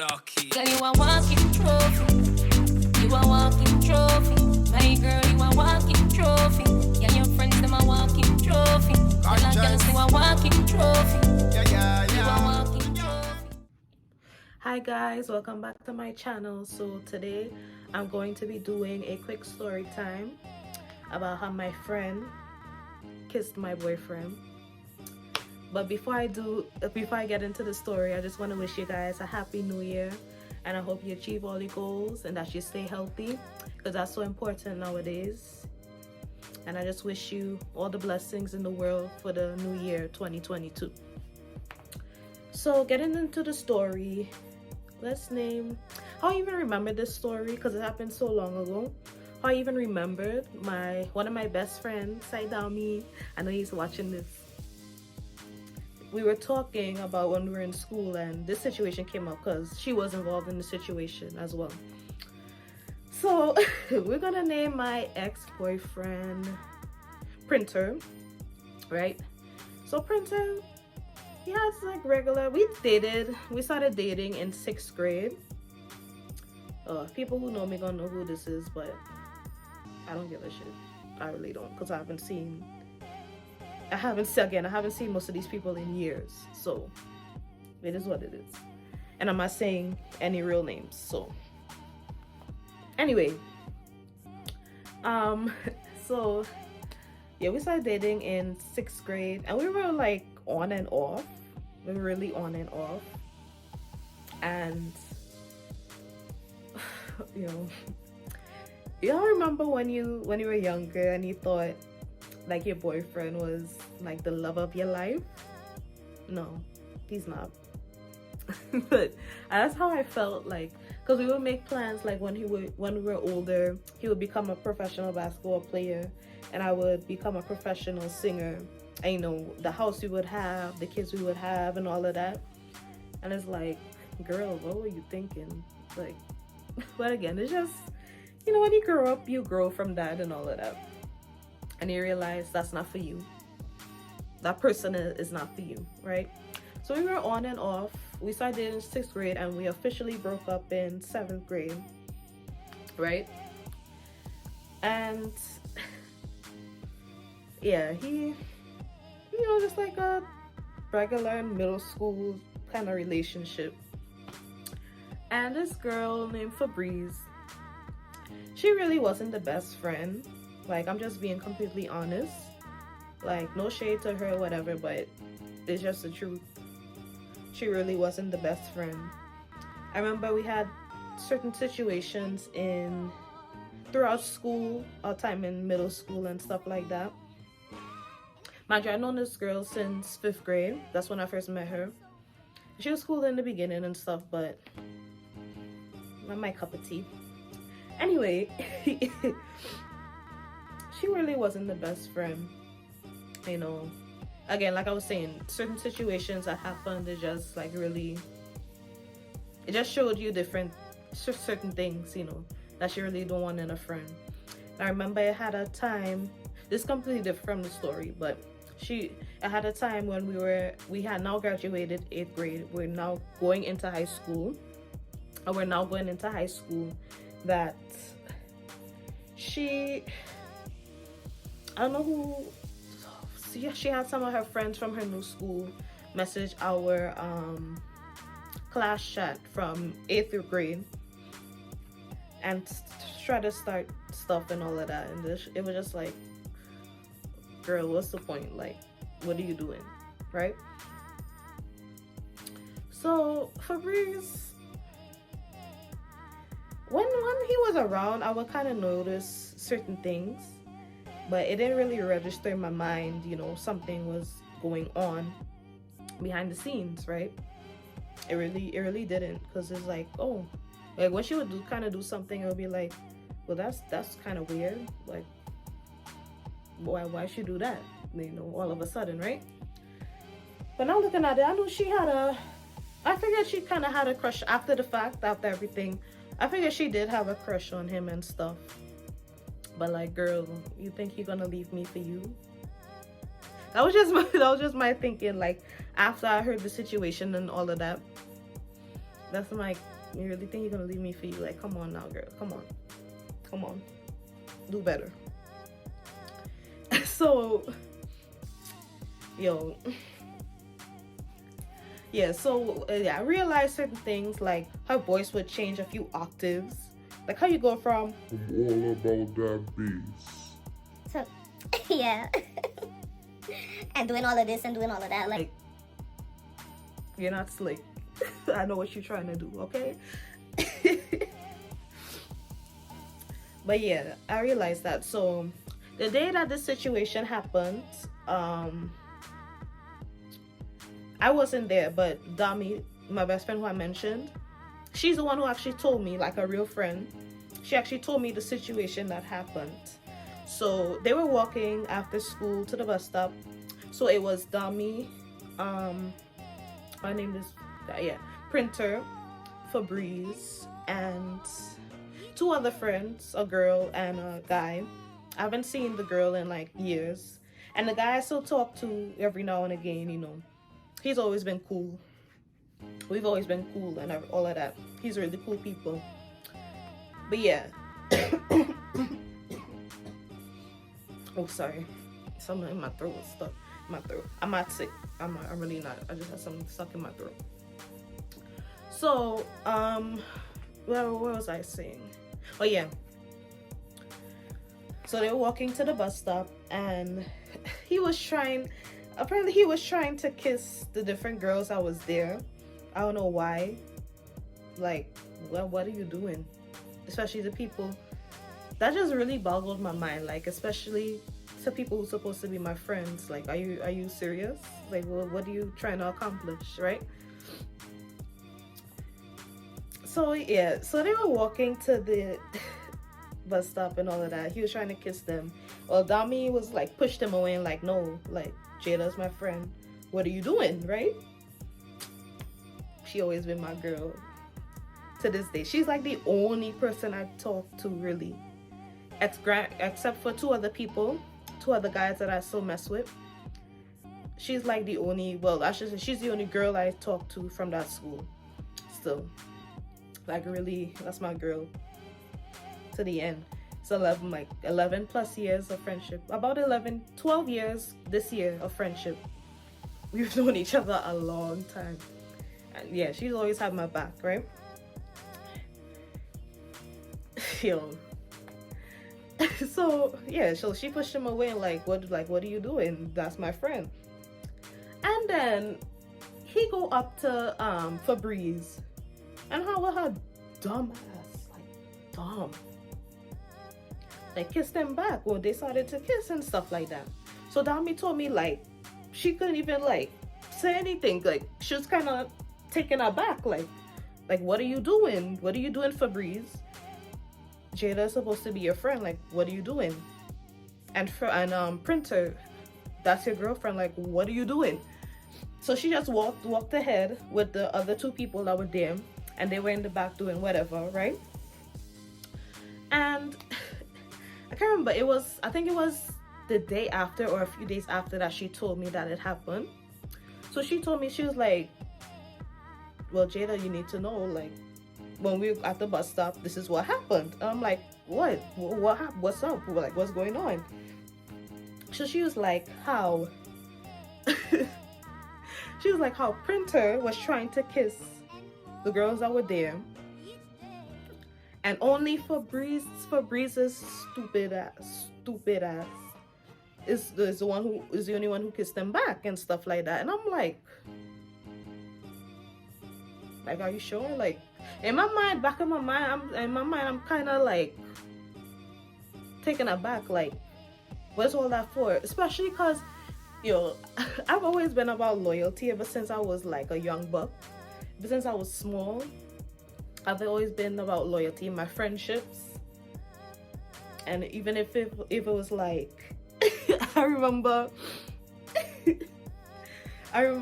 Girl, you a walking trophy. You a walking trophy. My girl, you a walking trophy. Yeah, your friends them a walking trophy. Girl, and girls you a walking trophy. You a walking trophy. Hi guys, welcome back to my channel. So today I'm going to be doing a quick story time about how my friend kissed my boyfriend. But before I get into the story, I just want to wish you guys a happy new year, and I hope you achieve all your goals and that you stay healthy, because that's so important nowadays. And I just wish you all the blessings in the world for the new year 2022. So getting into the story, let's name, I don't even remember this story because it happened so long ago. I even remembered one of my best friends, Saidami. I know he's watching this. We were talking about when we were in school, and this situation came up because she was involved in the situation as well. So we're gonna name my ex-boyfriend Printer, right? So Printer, he has like regular, we started dating in 6th grade. People who know me gonna know who this is, but I don't give a shit. I really don't, because I haven't seen most of these people in years. So it is what it is. And I'm not saying any real names. So anyway, so yeah, we started dating in 6th grade, and we were like on and off. We were really on and off. And you all remember when you were younger and you thought like your boyfriend was like the love of your life? No, he's not. But that's how I felt, like, because we would make plans like when we were older, he would become a professional basketball player and I would become a professional singer. And the house we would have, the kids we would have, and all of that. And it's like, girl, what were you thinking? Like, but again, it's just, when you grow up, you grow from that and all of that. And you realize that's not for you. That person is not for you, right? So we were on and off. We started dating in 6th grade and we officially broke up in 7th grade, right? And yeah, he, just like a regular middle school kind of relationship. And this girl named Febreze, she really wasn't the best friend. Like, I'm just being completely honest. Like, no shade to her or whatever, but it's just the truth. She really wasn't the best friend. I remember we had certain situations throughout school, our time in middle school and stuff like that. Mind you, I've known this girl since 5th grade. That's when I first met her. She was cool in the beginning and stuff, but not my cup of tea. Anyway, she really wasn't the best friend. Again, like I was saying, certain situations that happened, it just like really, it just showed you certain things, that you really don't want in a friend. I remember I had a time, this is completely different from the story, but I had a time when we had now graduated 8th grade. We're now going into high school. That she, I don't know who, she had some of her friends from her new school message our class chat from 8th grade and try to start stuff and all of that. And it was just like, girl, what's the point? Like, what are you doing, right? So Febreze, when he was around, I would kind of notice certain things, but it didn't really register in my mind, something was going on behind the scenes, right? It really didn't, because it's like, oh, like when she would do something, it would be like, well, that's kind of weird. Like, why she do that? All of a sudden, right? But now looking at it, I know I figured she kind of had a crush after the fact, after everything. I figured she did have a crush on him and stuff. But like, girl, you think you're gonna leave me for you? That was just my thinking, like, after I heard the situation and all of that. That's like, you really think you're gonna leave me for you? Like, come on now, girl. Come on, do better. So, yo, yeah. So yeah, I realized certain things, like her voice would change a few octaves. Like how you go from I'm all about that bass. So, yeah. And doing all of this and doing all of that. Like, you're not slick. I know what you're trying to do, okay? But yeah, I realized that. So the day that this situation happened, I wasn't there, but Dami, my best friend who I mentioned, she's the one who actually told me, like a real friend. She actually told me the situation that happened. So they were walking after school to the bus stop. So it was Dami, my name is, Printer, Febreze, and two other friends, a girl and a guy. I haven't seen the girl in like years. And the guy I still talk to every now and again, you know. He's always been cool. We've always been cool and all of that. He's really cool people. But yeah. Oh, sorry. Something in my throat was stuck. My throat. I'm not sick. I'm really not. I just had something stuck in my throat. So, what was I saying? Oh yeah. So they were walking to the bus stop, and apparently he was trying to kiss the different girls that was there. I don't know why. Like, well, what are you doing? Especially the people. That just really boggled my mind. Like, especially to people who's supposed to be my friends. Like, are you serious? Like, what are you trying to accomplish, right? So yeah, so they were walking to the bus stop and all of that. He was trying to kiss them. Well, Dami was like, pushed him away and like, no, like, Jada's my friend. What are you doing, right? She always been my girl. To this day, she's like the only person I talk to really, except for two other guys that I still mess with. She's like the only, well, I should say she's the only girl I talk to from that school. Still, like, really, that's my girl to the end. It's 11 plus years of friendship. About 12 years this year of friendship. We've known each other a long time. And yeah, she's always had my back, right? Yo. So yeah, so she pushed him away and like, what are you doing? That's my friend. And then he go up to Febreze, and how with her dumb ass, like dumb, like kissed him back. Well, they started to kiss and stuff like that. So Dami told me like she couldn't even like say anything. Like she was kind of taken aback. Like what are you doing? What are you doing, Febreze? Jada's supposed to be your friend. Like, what are you doing? And Printer, that's your girlfriend. Like, what are you doing? So she just walked ahead with the other two people that were there, and they were in the back doing whatever, right? And I can't remember. I think it was the day after or a few days after that she told me that it happened. So she told me, she was like, well, Jada, you need to know, like, when we were at the bus stop, this is what happened. And I'm like, what happened? What's up? Like, what's going on? So she was like, how she was like, how Printer was trying to kiss the girls that were there, and only Febreze's stupid ass is the only one who kissed them back and stuff like that. And I'm like, are you sure? Like, in my mind, I'm kind of like taken aback. Like, what's all that for? Especially because, I've always been about loyalty ever since I was like a young buck. Ever since I was small, I've always been about loyalty in my friendships. And even if it was like, I remember.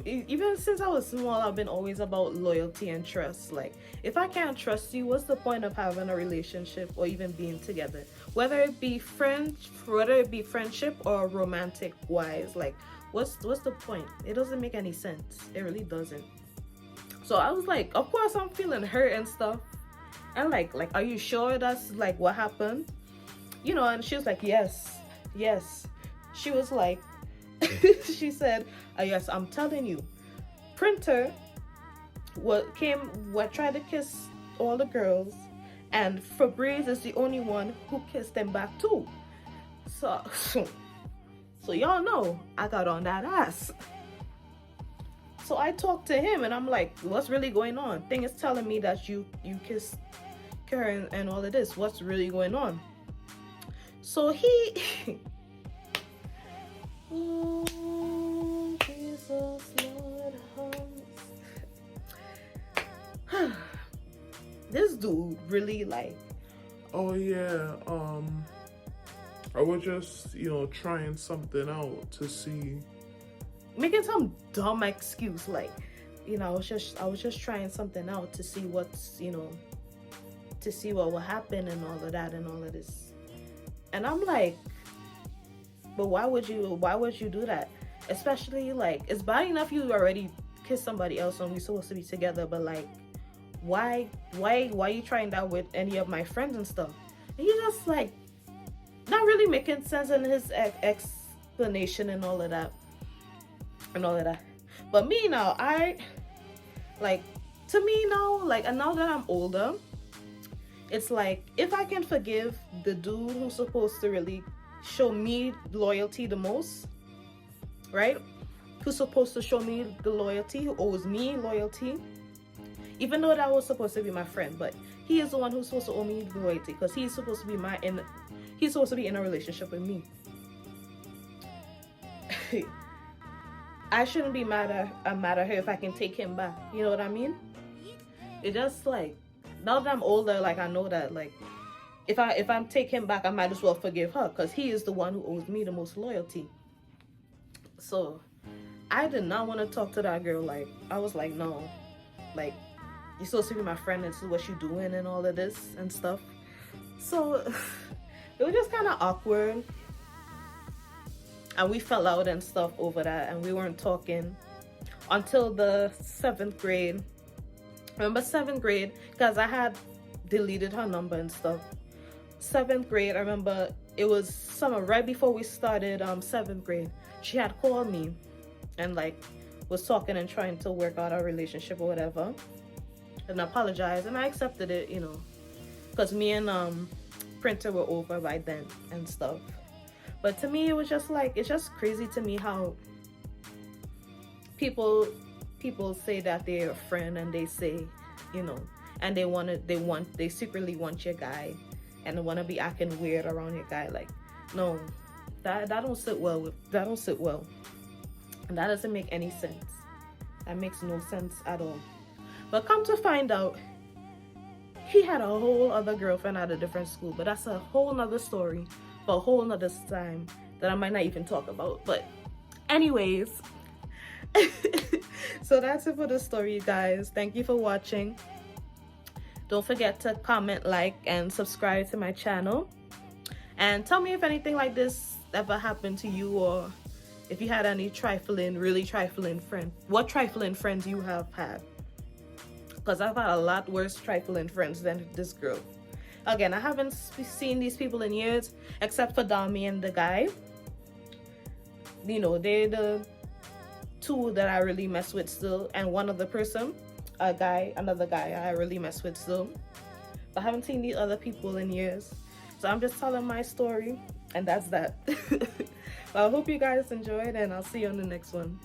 Even since I was small, I've been always about loyalty and trust. Like, if I can't trust you, what's the point of having a relationship or even being together? Whether it be friendship or romantic wise, like, what's the point? It doesn't make any sense. It really doesn't. So I was like, of course I'm feeling hurt and stuff. And like, are you sure that's like what happened? You know, and she was like, yes. She was like, she said, yes, I'm telling you. Printer tried to kiss all the girls, and Febreze is the only one who kissed them back too. So y'all know I got on that ass. So I talked to him and I'm like, what's really going on? Thing is telling me that you kissed Karen and all of this. What's really going on? So he oh, Jesus, Lord, this dude really like, Oh yeah, I was just, trying something out to see. making some dumb excuse like, I was just trying something out to see what's, to see what will happen and all of that and all of this. And I'm like, but why would you do that? Especially like, it's bad enough you already kissed somebody else and we're supposed to be together, but like, why you trying that with any of my friends and stuff? And he just like not really making sense in his explanation and all of that. But me now, I like, to me now, like, and now that I'm older, it's like, if I can forgive the dude who's supposed to really show me loyalty the most, right? Who's supposed to show me the loyalty, who owes me loyalty, even though that was supposed to be my friend, but he is the one who's supposed to owe me loyalty because he's supposed to be he's supposed to be in a relationship with me. I shouldn't be mad at her if I can take him back. You know what I mean? It just like, now that I'm older, like I know that like if I'm take him back, I might as well forgive her because he is the one who owes me the most loyalty. So I did not want to talk to that girl. Like I was like, no, like you're supposed to be my friend and this is what you're doing and all of this and stuff. So it was just kind of awkward. And we fell out and stuff over that, and we weren't talking until the 7th grade. Remember 7th grade? Because I had deleted her number and stuff. 7th grade, I remember it was summer, right before we started 7th grade. She had called me and like was talking and trying to work out our relationship or whatever. And I apologized and I accepted it, because me and Printer were over by then and stuff. But to me, it was just like, it's just crazy to me how people say that they're a friend and they say, and they secretly want your guy and they want to be acting weird around your guy. Like, no, that don't sit well. And that doesn't make any sense. That makes no sense at all. But come to find out, he had a whole other girlfriend at a different school, but that's a whole nother story for a whole nother time that I might not even talk about. But anyways, so that's it for the story, you guys. Thank you for watching. Don't forget to comment, like, and subscribe to my channel. And tell me if anything like this ever happened to you, or if you had any really trifling friend. What trifling friends you have had. Because I've had a lot worse trifling friends than this girl. Again, I haven't seen these people in years, except for Dami and the guy. They're the two that I really mess with still. And one other person, another guy I really mess with still. But I haven't seen these other people in years. So I'm just telling my story, and that's that. Well, I hope you guys enjoyed, and I'll see you on the next one.